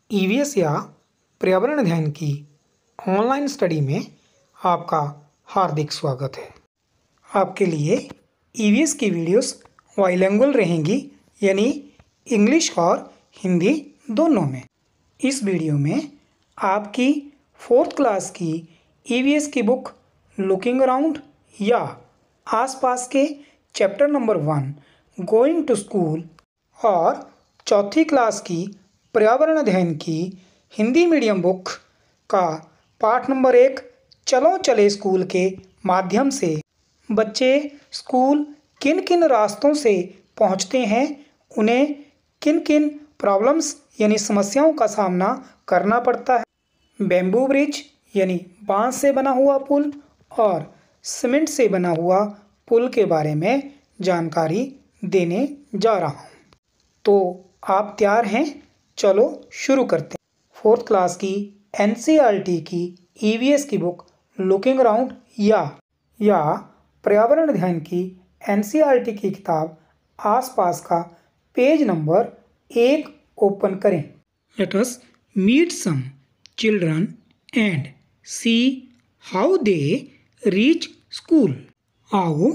EVS या पर्यावरण अध्ययन की ऑनलाइन स्टडी में आपका हार्दिक स्वागत है। आपके लिए ईवीएस की वीडियोस बाइलिंगुअल रहेंगी, यानी इंग्लिश और हिंदी दोनों में। इस वीडियो में आपकी 4th क्लास की ईवीएस की बुक लुकिंग अराउंड या आसपास के chapter number 1 going to school और 4th क्लास की पर्यावरण अध्ययन की हिंदी मीडियम बुक का पाठ नंबर 1 चलो चले स्कूल के माध्यम से बच्चे स्कूल किन किन रास्तों से पहुंचते हैं, उन्हें किन किन प्रॉब्लम्स यानी समस्याओं का सामना करना पड़ता है। बैम्बू ब्रिज यानी बांस से बना हुआ पुल और सीमेंट से बना हुआ पुल के बारे में जानकारी देने जा रहा हूं। तो आप तैयार हैं? चलो शुरू करते हैं। 4th क्लास की एनसीईआरटी की ईवीएस की बुक लुकिंग अराउंड या पर्यावरण अध्ययन की एनसीईआरटी की किताब आसपास का पेज नंबर 1 ओपन करें। Let us meet some children and see how they reach school. आओ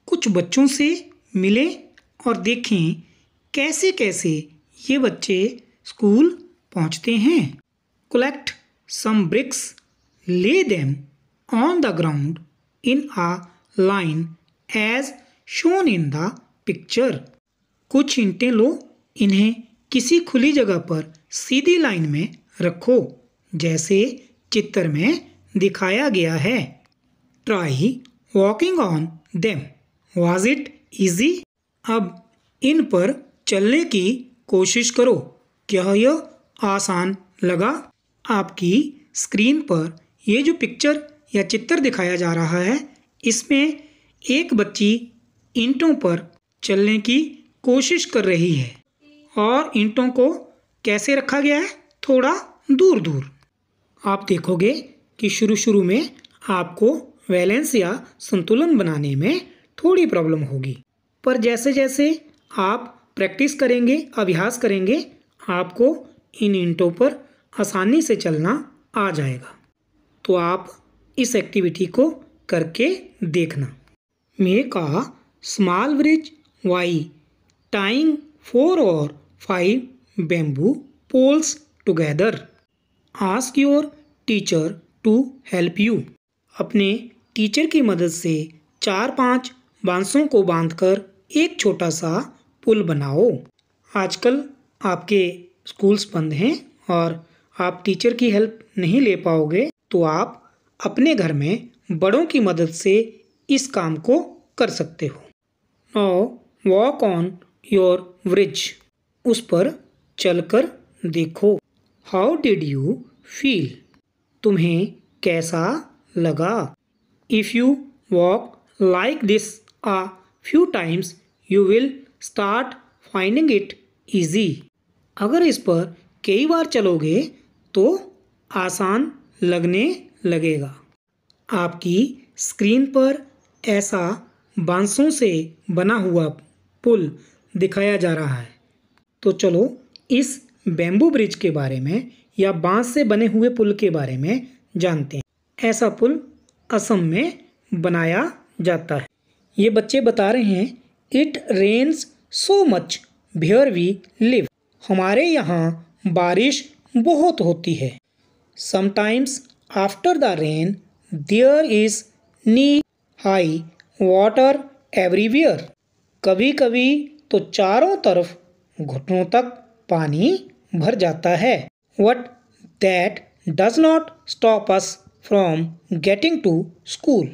कुछ बच्चों से मिलें और देखें कैसे कैसे ये बच्चे स्कूल पहुंचते हैं। Collect some bricks, lay them on the ground in a line as shown in the picture। कुछ ईंटें लो, इन्हें किसी खुली जगह पर सीधी लाइन में रखो जैसे चित्र में दिखाया गया है। Try walking on them। Was it easy? अब इन पर चलने की कोशिश करो। क्या यह आसान लगा? आपकी स्क्रीन पर ये जो पिक्चर या चित्र दिखाया जा रहा है, इसमें एक बच्ची ईंटों पर चलने की कोशिश कर रही है और ईंटों को कैसे रखा गया है? थोड़ा दूर दूर। आप देखोगे कि शुरू में आपको बैलेंस या संतुलन बनाने में थोड़ी प्रॉब्लम होगी, पर जैसे जैसे आप प्रैक्टिस करेंगे, अभ्यास करेंगे, आपको इन ईंटों पर आसानी से चलना आ जाएगा। तो आप इस एक्टिविटी को करके देखना। Make a small bridge by tying 4 or 5 bamboo poles together. Ask your teacher to help you. अपने टीचर की मदद से 4-5 बांसों को बांधकर एक छोटा सा पुल बनाओ। आजकल आपके स्कूल्स बंद हैं और आप टीचर की हेल्प नहीं ले पाओगे, तो आप अपने घर में बड़ों की मदद से इस काम को कर सकते हो। Now walk on your bridge. उस पर चलकर देखो। How did you feel? तुम्हें कैसा लगा? If you walk like this a few times you will start finding it easy. अगर इस पर कई बार चलोगे तो आसान लगने लगेगा। आपकी स्क्रीन पर ऐसा बांसों से बना हुआ पुल दिखाया जा रहा है। तो चलो इस बैम्बू ब्रिज के बारे में या बांस से बने हुए पुल के बारे में जानते हैं। ऐसा पुल असम में बनाया जाता है। ये बच्चे बता रहे हैं, it rains so much where we live. हमारे यहाँ बारिश बहुत होती है। Sometimes after the rain there is knee high water everywhere. कभी कभी तो चारों तरफ घुटनों तक पानी भर जाता है। But that does not stop us from getting to school.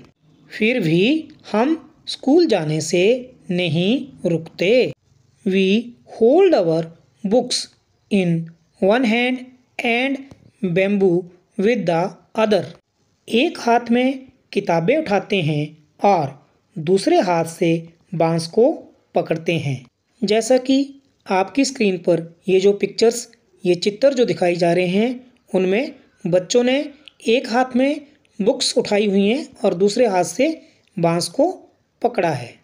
फिर भी हम स्कूल जाने से नहीं रुकते। We hold our books in one hand and bamboo with the other. एक हाथ में किताबें उठाते हैं और दूसरे हाथ से बांस को पकड़ते हैं। जैसा कि आपकी स्क्रीन पर ये जो पिक्चर्स, ये चित्र जो दिखाई जा रहे हैं, उनमें बच्चों ने एक हाथ में बुक्स उठाई हुई हैं और दूसरे हाथ से बांस को पकड़ा है।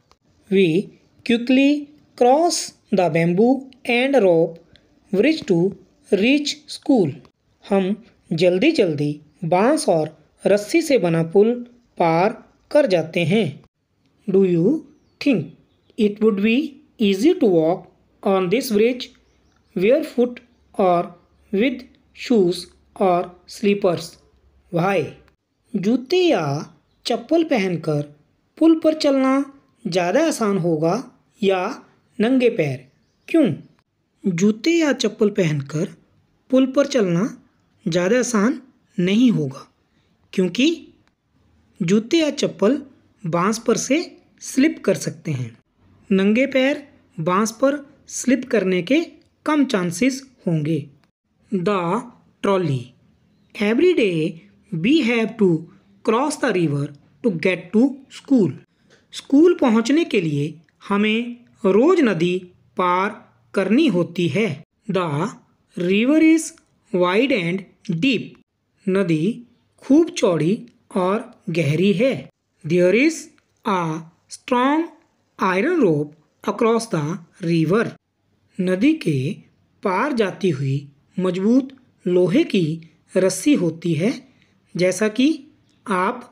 We quickly cross the bamboo and rope bridge to reach school. हम जल्दी जल्दी बांस और रस्सी से बना पुल पार कर जाते हैं। Do you think it would be easy to walk on this bridge barefoot or with shoes or slippers? Why? जूते या चप्पल पहनकर पुल पर चलना ज़्यादा आसान होगा या नंगे पैर? क्यों? जूते या चप्पल पहनकर पुल पर चलना ज़्यादा आसान नहीं होगा, क्योंकि जूते या चप्पल बांस पर से स्लिप कर सकते हैं। नंगे पैर बांस पर स्लिप करने के कम चांसेस होंगे। The trolley. Every day we have to cross the river to get to school. School पहुंचने के लिए हमें रोज नदी पार करनी होती है। The river is wide and deep. नदी खूब चौड़ी और गहरी है। There is a strong iron rope across the river. नदी के पार जाती हुई मजबूत लोहे की रस्सी होती है, जैसा कि आप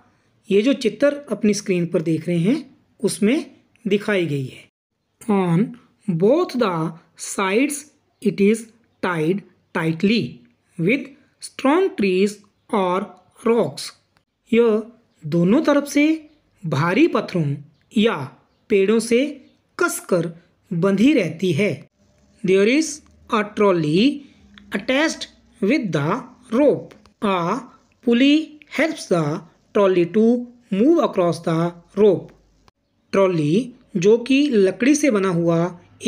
ये जो चित्र अपनी स्क्रीन पर देख रहे हैं उसमें दिखाई गई है। On both the sides it is tied tightly with strong trees और रॉक्स। यह दोनों तरफ से भारी पत्थरों या पेड़ों से कसकर बंधी रहती है। There is a trolley attached with the rope. A pulley helps the trolley to move across the rope. Trolley, जो कि लकड़ी से बना हुआ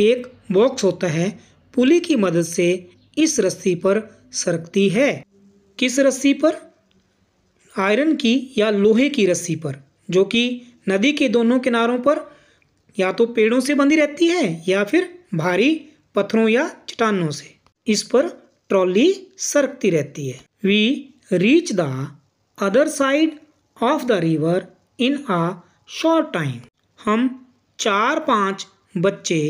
एक बॉक्स होता है, पुली की मदद से इस रस्सी पर सरकती है। किस रस्सी पर? आयरन की या लोहे की रस्सी पर, जो कि नदी के दोनों किनारों पर या तो पेड़ों से बंधी रहती है या फिर भारी पत्थरों या चट्टानों से। इस पर ट्रॉली सरकती रहती है। We reach the other side of the river in a short time. हम 4-5 बच्चे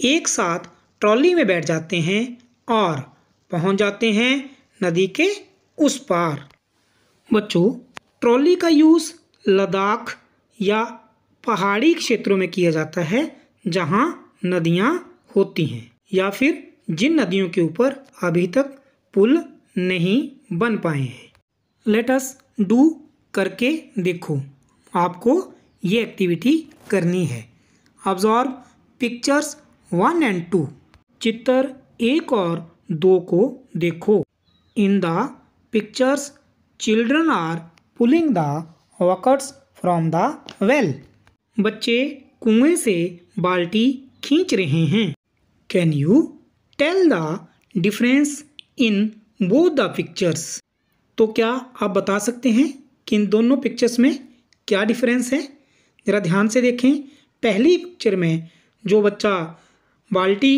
एक साथ ट्रॉली में बैठ जाते हैं और पहुंच जाते हैं नदी के उस पार। बच्चों, ट्रॉली का यूज़ लद्दाख या पहाड़ी क्षेत्रों में किया जाता है जहां नदियां होती हैं या फिर जिन नदियों के ऊपर अभी तक पुल नहीं बन पाए हैं। लेट अस डू करके देखो। आपको ये एक्टिविटी करनी है। Observe pictures 1 and 2। चित्र 1 और 2 को देखो। In the pictures children are pulling the buckets from the well. बच्चे कुएं से बाल्टी खींच रहे हैं। Can you tell the difference in both the pictures? तो क्या आप बता सकते हैं कि इन दोनों पिक्चर्स में क्या डिफरेंस है? ज़रा ध्यान से देखें। पहली पिक्चर में जो बच्चा बाल्टी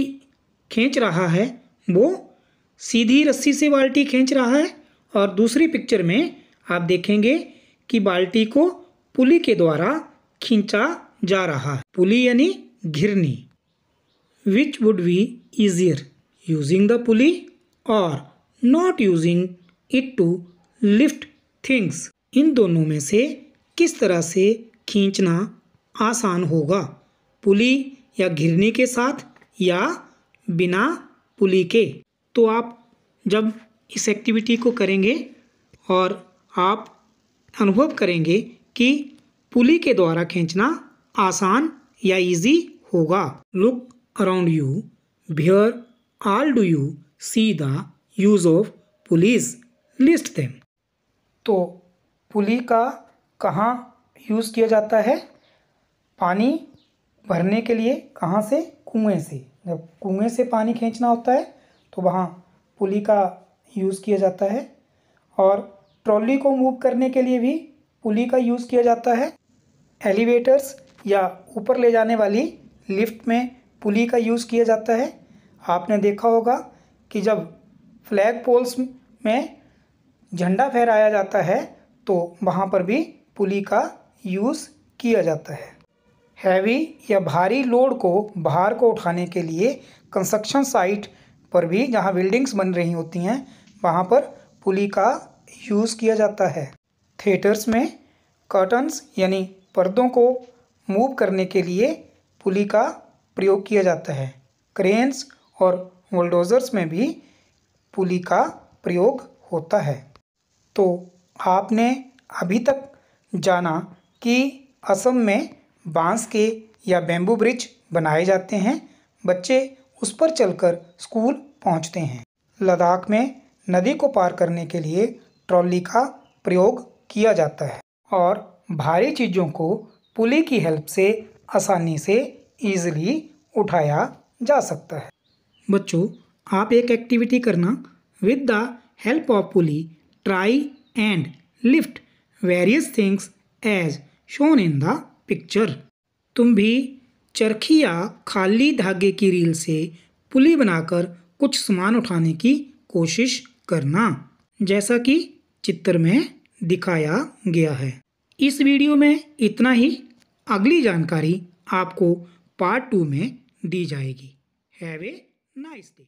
खींच रहा है वो सीधी रस्सी से बाल्टी खींच रहा है, और दूसरी पिक्चर में आप देखेंगे कि बाल्टी को पुली के द्वारा खींचा जा रहा है। पुली यानी घिरनी। Which would be easier, using the pulley और not using it to lift things? इन दोनों में से किस तरह से खींचना आसान होगा? पुली या घिरनी के साथ या बिना पुली के? तो आप जब इस एक्टिविटी को करेंगे और आप अनुभव करेंगे कि पुली के द्वारा खींचना आसान या इजी होगा। Look around you, where all do you see the use of pulleys? List them. तो पुली का कहाँ यूज़ किया जाता है? पानी भरने के लिए। कहाँ से? कुएं से। जब कुएं से पानी खींचना होता है तो वहाँ पुली का यूज़ किया जाता है। और ट्रॉली को मूव करने के लिए भी पुली का यूज़ किया जाता है। एलिवेटर्स या ऊपर ले जाने वाली लिफ्ट में पुली का यूज़ किया जाता है। आपने देखा होगा कि जब फ्लैग पोल्स में झंडा फहराया जाता है तो वहाँ पर भी पुली का यूज़ किया जाता है। हैवी या भारी लोड को, भार को उठाने के लिए कंस्ट्रक्शन साइट पर भी जहाँ बिल्डिंग्स बन रही होती हैं वहाँ पर पुली का यूज़ किया जाता है। थिएटर्स में कर्टन्स यानी पर्दों को मूव करने के लिए पुली का प्रयोग किया जाता है। क्रेन्स और बुलडोज़र्स में भी पुली का प्रयोग होता है। तो आपने अभी तक जाना कि असम में बांस के या बैम्बू ब्रिज बनाए जाते हैं, बच्चे उस पर चलकर स्कूल पहुंचते हैं। लद्दाख में नदी को पार करने के लिए ट्रॉली का प्रयोग किया जाता है और भारी चीज़ों को पुली की हेल्प से आसानी से ईजिली उठाया जा सकता है। बच्चों, आप एक एक्टिविटी करना, with the help of pulley try and lift various things as shown in the picture. तुम भी चरखी या खाली धागे की रील से पुली बनाकर कुछ सामान उठाने की कोशिश करना, जैसा कि चित्र में दिखाया गया है। इस वीडियो में इतना ही। अगली जानकारी आपको पार्ट 2 में दी जाएगी। Have a nice day.